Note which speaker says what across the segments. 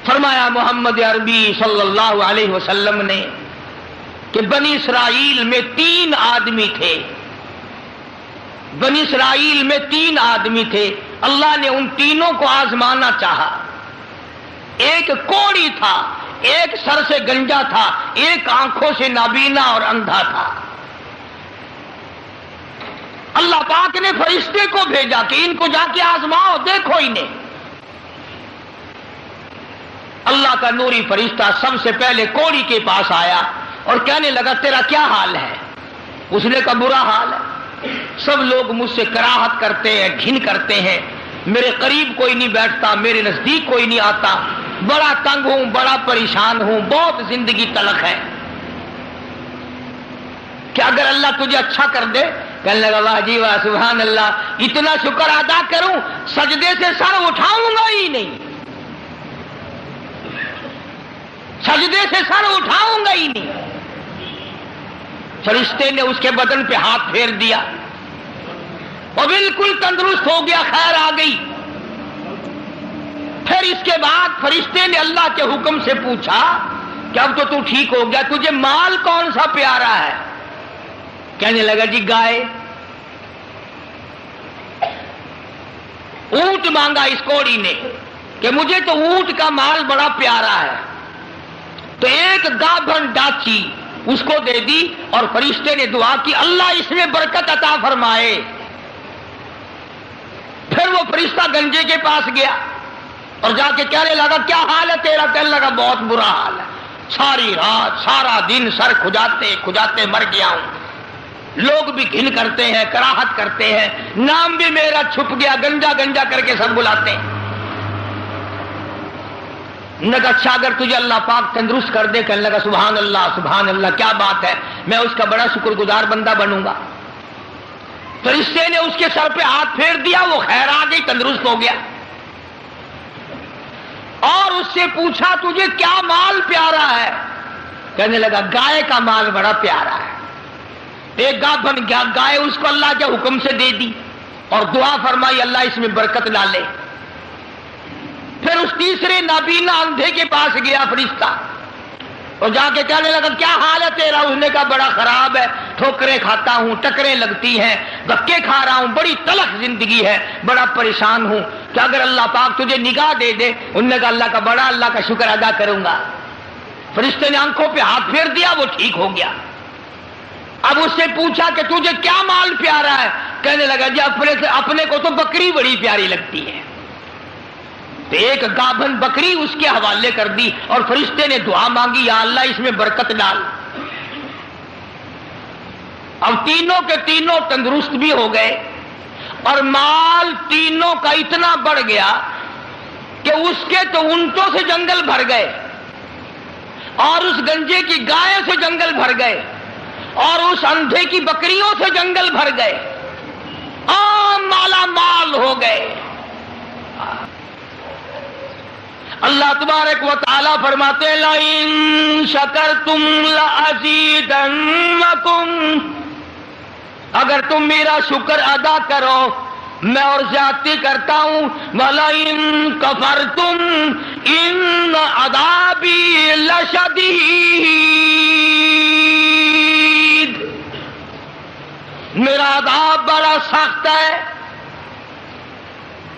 Speaker 1: فرمایا محمد عربی صلی اللہ علیہ وسلم نے کہ بنی اسرائیل میں 3 آدمی تھے، بنی اسرائیل میں 3 آدمی تھے، اللہ نے ان تینوں کو آزمانا چاہا۔ ایک کوڑی تھا، ایک سر سے گنجا تھا، ایک آنکھوں سے نابینا اور اندھا تھا۔ اللہ پاک نے فرشتے کو بھیجا کہ ان کو جا کے آزماؤ، دیکھو انہیں۔ اللہ کا نوری فرشتہ سب سے پہلے کوڑی کے پاس آیا اور کہنے لگا تیرا کیا حال ہے؟ اس نے کہا برا حال ہے، سب لوگ مجھ سے کراہت کرتے ہیں، گھن کرتے ہیں، میرے قریب کوئی نہیں بیٹھتا، میرے نزدیک کوئی نہیں آتا، بڑا تنگ ہوں، بڑا پریشان ہوں، بہت زندگی تلخ ہے۔ کہ اگر اللہ تجھے اچھا کر دے، کہنے لگا واہ جی واہ سبحان اللہ، اتنا شکر ادا کروں سجدے سے سر اٹھاؤں گا ہی نہیں، سجدے سے سر اٹھاؤں گا ہی نہیں۔ فرشتے نے اس کے بدن پہ ہاتھ پھیر دیا، وہ بالکل تندرست ہو گیا، خیر آ گئی۔ پھر اس کے بعد فرشتے نے اللہ کے حکم سے پوچھا کہ اب تو ٹھیک ہو گیا، تجھے مال کون سا پیارا ہے؟ کہنے لگا جی گائے۔ اونٹ مانگا اس کوڑی نے کہ مجھے تو اونٹ کا مال بڑا پیارا ہے، تو ایک گابھن ڈاچی اس کو دے دی اور فرشتے نے دعا کی اللہ اس میں برکت عطا فرمائے۔ پھر وہ فرشتہ گنجے کے پاس گیا اور جا کے کہنے لگا کیا حال ہے تیرا؟ کہنے لگا بہت برا حال ہے، ساری رات سارا دن سر کھجاتے کھجاتے مر گیا ہوں، لوگ بھی گھن کرتے ہیں، کراہت کرتے ہیں، نام بھی میرا چھپ گیا، گنجا گنجا کر کے سب بلاتے ہیں۔ نے کہا اچھا اگر تجھے اللہ پاک تندرست کر دے، کہنے لگا سبحان اللہ کیا بات ہے، میں اس کا بڑا شکر گزار بندہ بنوں گا۔ فرشتے نے اس کے سر پہ ہاتھ پھیر دیا، وہ خیر آ گئی، تندرست ہو گیا۔ اور اس سے پوچھا تجھے کیا مال پیارا ہے؟ کہنے لگا گائے کا مال بڑا پیارا ہے۔ ایک گابھن گائے اس کو اللہ کے حکم سے دے دی اور دعا فرمائی اللہ اس میں برکت ڈالے۔ پھر اس تیسرے نابینا اندھے کے پاس گیا فرشتہ اور جا کے کہنے لگا کیا حال ہے تیرا؟ اس نے کہا بڑا خراب ہے، ٹھوکریں کھاتا ہوں، ٹکریں لگتی ہیں، دھکے کھا رہا ہوں، بڑی تلخ زندگی ہے، بڑا پریشان ہوں، کہ اگر اللہ پاک تجھے نگاہ دے دے۔ انہوں نے کہا اللہ کا شکر ادا کروں گا۔ فرشتے نے آنکھوں پہ ہاتھ پھیر دیا، وہ ٹھیک ہو گیا۔ اب اس سے پوچھا کہ تجھے کیا مال پیارا ہے؟ کہنے لگا جی اپنے کو تو بکری بڑی پیاری لگتی ہے۔ تو ایک گابھن بکری اس کے حوالے کر دی اور فرشتے نے دعا مانگی یا اللہ اس میں برکت ڈال۔ اب تینوں کے تینوں تندرست بھی ہو گئے اور مال تینوں کا اتنا بڑھ گیا کہ اس کے تو اونٹوں سے جنگل بھر گئے اور اس گنجے کی گائے سے جنگل بھر گئے اور اس اندھے کی بکریوں سے جنگل بھر گئے، عام مالا مال ہو گئے۔ اللہ تبارک و تعالیٰ فرماتے ہیں لَئِن شَكَرْتُمْ لَأَزِيدَنَّكُمْ، اگر تم میرا شکر ادا کرو میں اور زیادتی کرتا ہوں، وَلَئِن كَفَرْتُمْ إِنَّ عَذَابِي لَشَدِيدٌ، میرا عذاب بڑا سخت ہے۔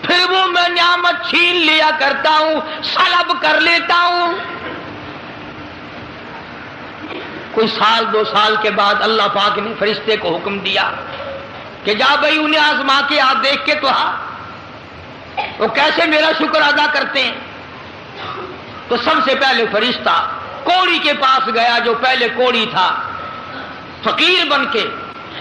Speaker 1: پھر وہ میں نعمت چھین لیا کرتا ہوں، سلب کر لیتا ہوں۔ کوئی سال 2 سال کے بعد اللہ پاک نے فرشتے کو حکم دیا کہ جا بھائی انہیں آزما کے آ، دیکھ کے تو وہ کیسے میرا شکر ادا کرتے ہیں۔ تو سب سے پہلے فرشتہ کوڑی کے پاس گیا جو پہلے کوڑی تھا، فقیر بن کے،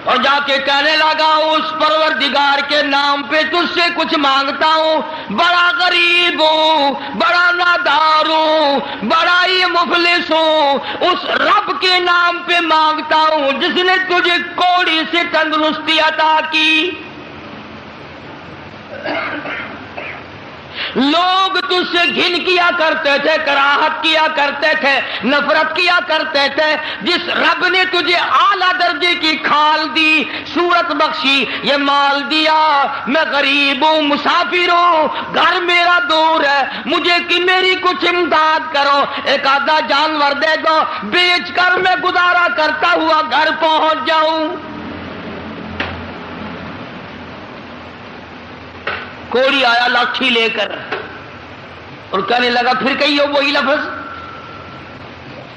Speaker 1: اور جا کے کہنے لگا اس پروردگار کے نام پہ تجھ سے کچھ مانگتا ہوں، بڑا غریب ہوں، بڑا نادار ہوں، بڑا ہی مفلس ہوں، اس رب کے نام پہ مانگتا ہوں جس نے تجھے کوڑی سے تندرستی عطا کی۔ لوگ تجھ سے گھن کیا کرتے تھے، کراہت کیا کرتے تھے، نفرت کیا کرتے تھے۔ جس رب نے تجھے اعلیٰ درجے کی کھال دی، صورت بخشی، یہ مال دیا، میں غریب ہوں، مسافر ہوں، گھر میرا دور ہے، مجھے کہ میری کچھ امداد کرو، ایک آدھا جانور دے دو، بیچ کر میں گزارا کرتا ہوا گھر پہنچ جاؤں۔ کوڑی آیا لاٹھی لے کر اور کہنے لگا پھر کہیے وہی لفظ۔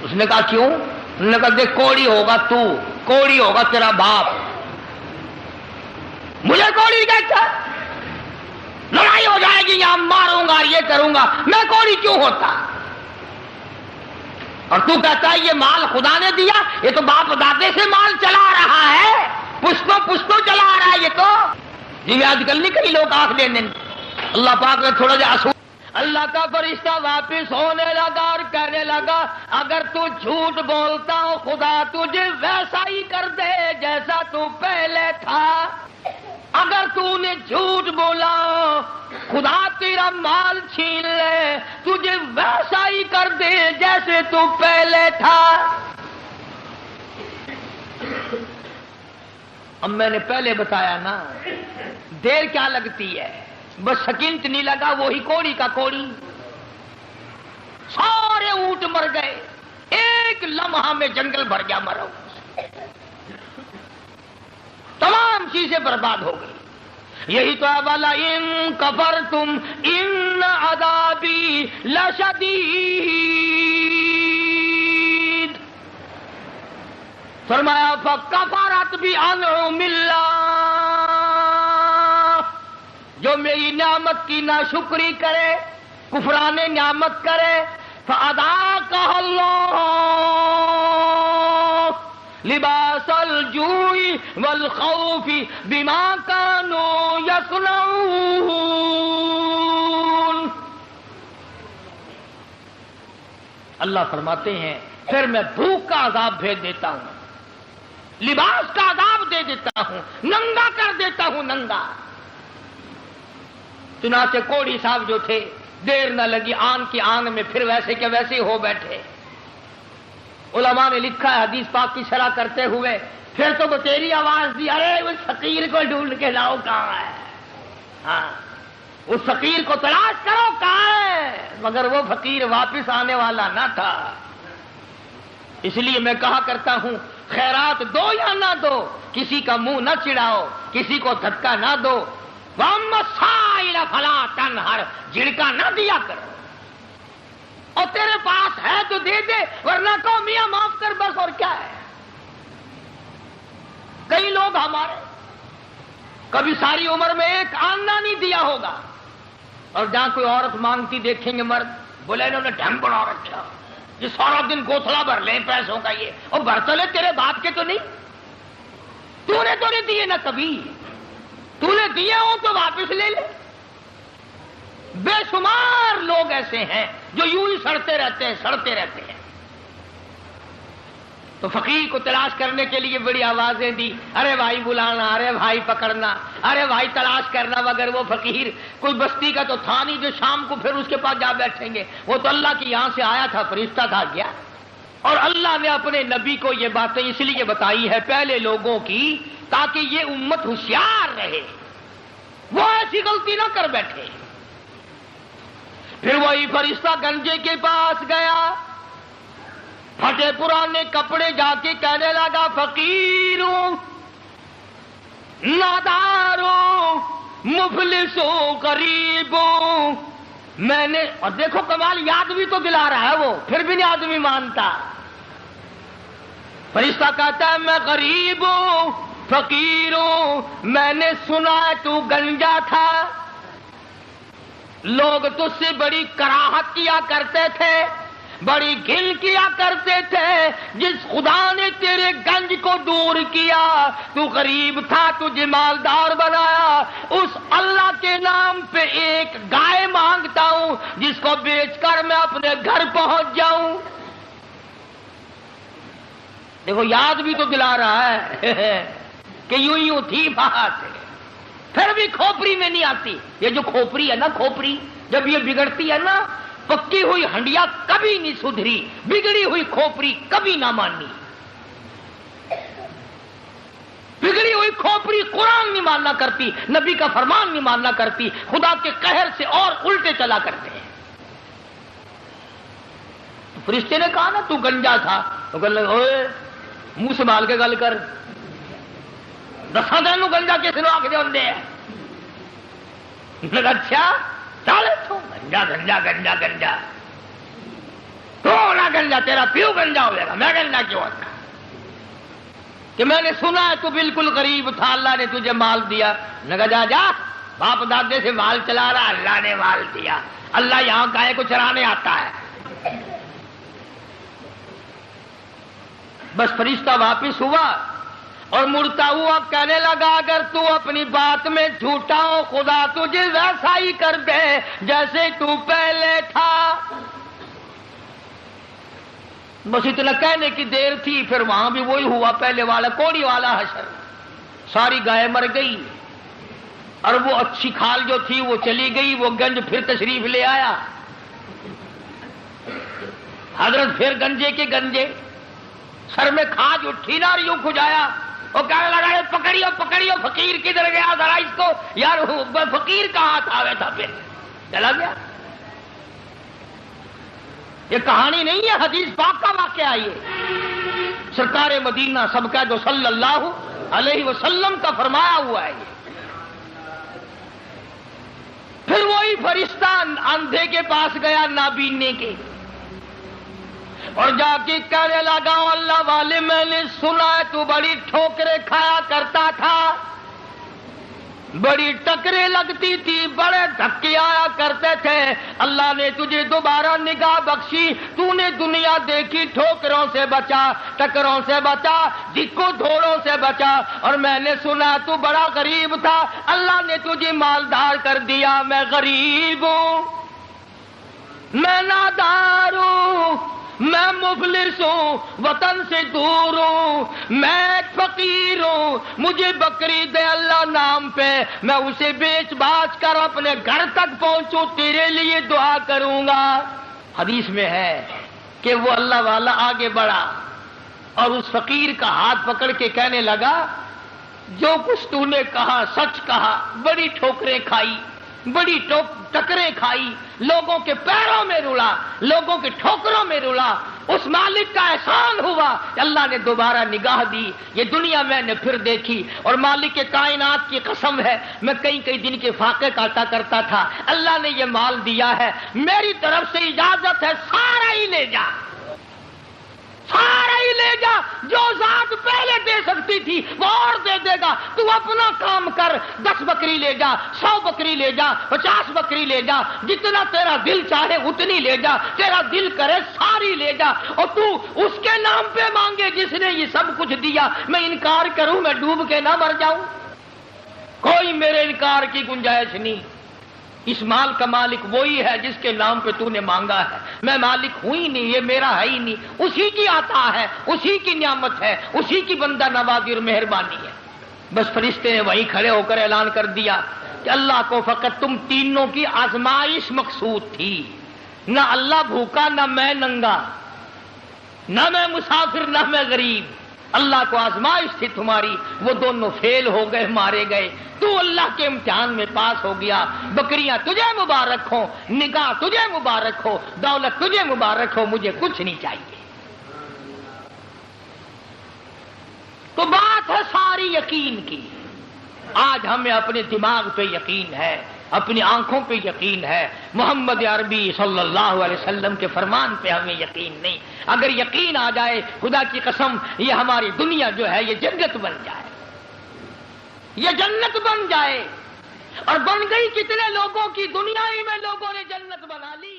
Speaker 1: اس نے کہا کیوں؟ انہوں نے کہا دیکھ کوڑی ہوگا تو، کوڑی ہوگا تیرا باپ، مجھے کوڑی کہتا، لڑائی ہو جائے گی، یہاں ماروں گا، یہ کروں گا، میں کوڑی کیوں ہوتا؟ اور تو کہتا ہے یہ مال خدا نے دیا، یہ تو باپ دادے سے مال چلا رہا ہے، پشتوں چلا رہا ہے یہ تو۔ جی آج کل نہیں کئی لوگ آنکھ دینے، اللہ پاک نے تھوڑا جا اصول۔ اللہ کا فرشتہ واپس ہونے لگا اور کہنے لگا اگر تو جھوٹ بولتا ہو خدا تجھے ویسا ہی کر دے جیسا تو پہلے تھا۔ اگر تو نے جھوٹ بولا خدا تیرا مال چھین لے، تجھے ویسا ہی کر دے جیسے تو پہلے تھا۔ اب میں نے پہلے بتایا نا، دیر کیا لگتی ہے، بس سکنٹ نہیں لگا، وہی کوڑی کا کوڑی، سارے اونٹ مر گئے، ایک لمحہ میں جنگل بھر گیا مرو، تمام چیزیں برباد ہو گئی۔ یہی تو ہے والا ان کفرتم ان عذابی لشدید، فرمایا فکفرت بانعم اللہ، جو میری نعمت کی ناشکری کرے، کفران نعمت کرے، فاذاقها اللہ لباس الجوع والخوف بما كانوا يصنعون۔ اللہ فرماتے ہیں پھر میں بھوک کا عذاب بھیج دیتا ہوں، لباس کا عذاب دے دیتا ہوں، ننگا کر دیتا ہوں، ننگا۔ چنانچہ کوڑی صاحب جو تھے دیر نہ لگی، آن کی آن میں پھر ویسے کے ویسے ہو بیٹھے۔ علماء نے لکھا ہے حدیث پاک کی شرح کرتے ہوئے، پھر تو بتیری آواز دی، ارے اس فقیر کو ڈھونڈ کے لاؤ، کہاں ہے؟ ہاں اس فقیر کو تلاش کرو، کہاں ہے؟ مگر وہ فقیر واپس آنے والا نہ تھا۔ اس لیے میں کہا کرتا ہوں خیرات دو یا نہ دو، کسی کا منہ نہ چڑھاؤ، کسی کو دھکا نہ دو، وَأَمَّا السَّائِلَ فَلَا تَنْهَرْ، جھڑکا نہ دیا کرو، اور تیرے پاس ہے تو دے دے، ورنہ کہو میاں معاف کر بس، اور کیا ہے۔ کئی لوگ ہمارے کبھی ساری عمر میں ایک آنا نہیں دیا ہوگا، اور جہاں کوئی عورت مانگتی دیکھیں گے مرد، بولے انہوں نے ڈھم بنا رکھا، یہ سارا دن گوتھلا بھر لیں پیسوں کا، یہ اور برتلے تیرے باپ کے تو نہیں، تو نے تو نہیں دیے نہ کبھی، تو نے دیے ہوں تو واپس لے لے۔ بے شمار لوگ ایسے ہیں جو یوں ہی سڑتے رہتے ہیں، سڑتے رہتے ہیں۔ تو فقیر کو تلاش کرنے کے لیے بڑی آوازیں دی، ارے بھائی بلانا، ارے بھائی پکڑنا، ارے بھائی تلاش کرنا، مگر وہ فقیر کوئی بستی کا تو تھا نہیں جو شام کو پھر اس کے پاس جا بیٹھیں گے، وہ تو اللہ کی یہاں سے آیا تھا، فرشتہ تھا گیا۔ اور اللہ نے اپنے نبی کو یہ باتیں اس لیے بتائی ہے پہلے لوگوں کی، تاکہ یہ امت ہوشیار رہے، وہ ایسی غلطی نہ کر بیٹھے۔ پھر وہی فرشتہ گنجے کے پاس گیا، پھٹے پرانے کپڑے جا کے کہنے لگا فقیروں، ناداروں، مفلسوں، غریبوں، میں نے، اور دیکھو کمال، یاد بھی تو دلا رہا ہے وہ، پھر بھی نہیں آدمی مانتا۔ فرشتہ کہتا ہے میں غریب ہوں، فقیر ہوں، میں نے سنا تو گنجا تھا، لوگ تجھ سے بڑی کراہت کیا کرتے تھے، بڑی گھن کیا کرتے تھے، جس خدا نے تیرے گنج کو دور کیا، تو غریب تھا، تجھے مالدار بنایا، اس اللہ کے نام پہ ایک گائے مانگتا ہوں جس کو بیچ کر میں اپنے گھر پہنچ جاؤں۔ دیکھو یاد بھی تو دلا رہا ہے کہ یوں تھی بات، پھر بھی کھوپڑی میں نہیں آتی۔ یہ جو کھوپڑی ہے نا، کھوپڑی جب یہ بگڑتی ہے نا، پکی ہوئی ہنڈیا کبھی نہیں سدھری، بگڑی ہوئی کھوپڑی کبھی نہ مانی۔ بگڑی ہوئی کھوپڑی قرآن نہیں ماننا کرتی، نبی کا فرمان نہیں ماننا کرتی، خدا کے قہر سے اور الٹے چلا کرتے ہیں۔ فرشتے نے کہا نا تو گنجا تھا، تو کہنے لگا اوے منہ سنبھال کے گل کر، دساں تینوں گنجا کس نے آکھ دے ہوندے ہے؟ لگا اچھا چل تو گنجا گنجا گنجا گنجا، تو نہ گنجا، تیرا پیو گنجا ہوئے گا، میں گنجا کیوں ہوتا کہ میں نے سنا ہے تو بالکل غریب تھا، اللہ نے تجھے مال دیا۔ لگا جا جا، باپ دادے سے مال چلا رہا، اللہ نے مال دیا، اللہ یہاں گائے کو چرانے آتا ہے۔ بس فرشتہ واپس ہوا اور مڑتا ہوا کہنے لگا اگر تو اپنی بات میں جھوٹا ہو خدا تجھے ویسا ہی کر دے جیسے تو پہلے تھا۔ بس اتنا کہنے کی دیر تھی، پھر وہاں بھی وہی ہوا پہلے والا کوڑی والا حشر، ساری گائے مر گئی اور وہ اچھی کھال جو تھی وہ چلی گئی۔ وہ گنج پھر تشریف لے آیا، حضرت پھر گنجے کے گنجے، سر میں کھاج اٹھی نہ یوں کھجایا، وہ کہنے لگا پکڑیو پکڑیو، فقیر کدھر گیا ذرا اس کو، یار فقیر کہاں تھا؟ تھا پھر چلا گیا۔ یہ کہانی نہیں ہے، حدیث پاک کا واقعہ، یہ سرکار مدینہ سب کا جو صلی اللہ علیہ وسلم کا فرمایا ہوا ہے۔ پھر وہی فرشتہ اندھے کے پاس گیا نابینے کے، اور جا کے کہنے لگا اللہ والے میں نے سنا ہے تو بڑی ٹھوکریں کھایا کرتا تھا، بڑی ٹکریں لگتی تھی، بڑے دھکے آیا کرتے تھے، اللہ نے تجھے دوبارہ نگاہ بخشی، تو نے دنیا دیکھی، ٹھوکروں سے بچا، ٹکروں سے بچا، دکو دھوڑوں سے بچا، اور میں نے سنا تو بڑا غریب تھا، اللہ نے تجھے مالدار کر دیا۔ میں غریب ہوں، میں نادار ہوں، میں مفلس ہوں، وطن سے دور ہوں، میں ایک فقیر ہوں، مجھے بکری دے اللہ نام پہ، میں اسے بیچ باچ کر اپنے گھر تک پہنچوں، تیرے لیے دعا کروں گا۔ حدیث میں ہے کہ وہ اللہ والا آگے بڑھا اور اس فقیر کا ہاتھ پکڑ کے کہنے لگا جو کچھ تو نے کہا سچ کہا، بڑی ٹھوکریں کھائی، بڑی ٹکریں کھائی، لوگوں کے پیروں میں رلا، لوگوں کے ٹھوکروں میں رلا، اس مالک کا احسان ہوا کہ اللہ نے دوبارہ نگاہ دی، یہ دنیا میں نے پھر دیکھی، اور مالک کائنات کی قسم ہے میں کئی دن کے فاقے کاٹا کرتا تھا، اللہ نے یہ مال دیا ہے، میری طرف سے اجازت ہے سارا ہی لے جا، سارا ہی لے جا، جو ذات پہلے دے سکتی تھی وہ اور دے دے گا، تو اپنا کام کر، 10 بکری لے جا، 100 بکری لے جا، 50 بکری لے جا، جتنا تیرا دل چاہے اتنی لے جا، تیرا دل کرے ساری لے جا، اور تو اس کے نام پہ مانگے جس نے یہ سب کچھ دیا، میں انکار کروں میں ڈوب کے نہ مر جاؤں؟ کوئی میرے انکار کی گنجائش نہیں، اس مال کا مالک وہی ہے جس کے نام پہ تو نے مانگا ہے، میں مالک ہوں ہی نہیں، یہ میرا ہے ہی نہیں، اسی کی عطا ہے، اسی کی نعمت ہے، اسی کی بندہ نوازی اور مہربانی ہے۔ بس فرشتے نے وہیں کھڑے ہو کر اعلان کر دیا کہ اللہ کو فقط تم تینوں کی آزمائش مقصود تھی، نہ اللہ بھوکا، نہ میں ننگا، نہ میں مسافر، نہ میں غریب، اللہ کو آزمائش تھی تمہاری، وہ دونوں فیل ہو گئے، مارے گئے، تو اللہ کے امتحان میں پاس ہو گیا، بکریاں تجھے مبارک ہو، نگاہ تجھے مبارک ہو، دولت تجھے مبارک ہو، مجھے کچھ نہیں چاہیے۔ تو بات ہے ساری یقین کی، آج ہمیں اپنے دماغ پہ یقین ہے، اپنی آنکھوں پہ یقین ہے، محمد عربی صلی اللہ علیہ وسلم کے فرمان پہ ہمیں یقین نہیں۔ اگر یقین آ جائے خدا کی قسم یہ ہماری دنیا جو ہے یہ جنت بن جائے، یہ جنت بن جائے، اور بن گئی کتنے لوگوں کی، دنیا ہی میں لوگوں نے جنت بنا لی۔